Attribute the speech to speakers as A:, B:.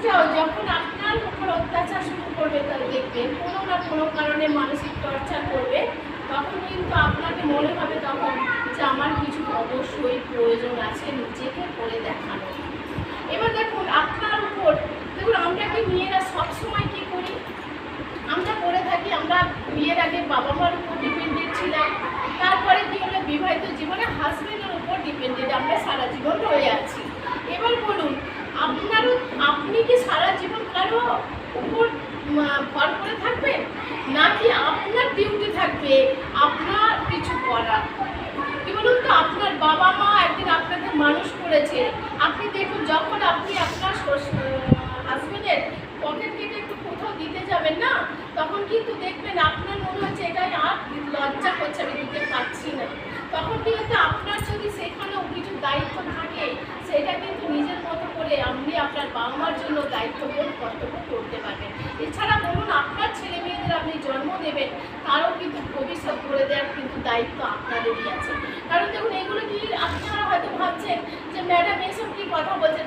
A: মানুষটাও যখন আপনার উপর অত্যাচার শুরু করবে, তার দেখবেন কোনো না কোনো কারণে মানসিক টর্চার করবে, তখন কিন্তু আপনাকে মনে হবে তখন যে আমার কিছু অবশ্যই প্রয়োজন আছে নিজেকে করে দেখানো। এবার দেখুন আপনার উপর, দেখুন আমরা কি মেয়েরা সবসময় কি করি, আমরা করে থাকি, আমরা বিয়ের আগে বাবা মার উপর ডিপেন্ডেন্ট ছিলাম, তারপরে কি হলো বিবাহিত জীবনে হাজবেন্ডের উপর ডিপেন্ডেন্ট আমরা সারা জীবন রয়ে আছি। এবার বলুন আপনি কি সারা জীবন কারো উপর ভর করে থাকবেন, নাকি আপনার ডিউটি থাকবে আপনার কিছু করার? কি বলুন তো, আপনার বাবা মা একদিন আপনাকে মানুষ করেছে, আপনি দেখুন যখন আপনি আপনার হাজবেন্ডের পকেট কেটে একটু কোথাও দিতে যাবেন না, তখন কিন্তু দেখবেন আপনার মনে হচ্ছে এটাই আর লজ্জা করছে, আমি দিতে পারছি না। তখন কিন্তু আপনার যদি সেখানেও কিছু দায়িত্ব থাকে, সেটা কিন্তু নিজের মতো করে আপনি আপনার বাবা মার জন্য দায়িত্ববোধ কর্তব্য করতে পারবেন। এছাড়া বলুন আপনার ছেলে মেয়েদের আপনি জন্ম দেবেন, তারও কিন্তু ভবিষ্যৎ করে দেওয়ার কিন্তু দায়িত্ব আপনাদেরই আছে। কারণ দেখুন এগুলো কি আপনারা হয়তো ভাবছেন যে ম্যাডাম এসব কি কথা বলছে,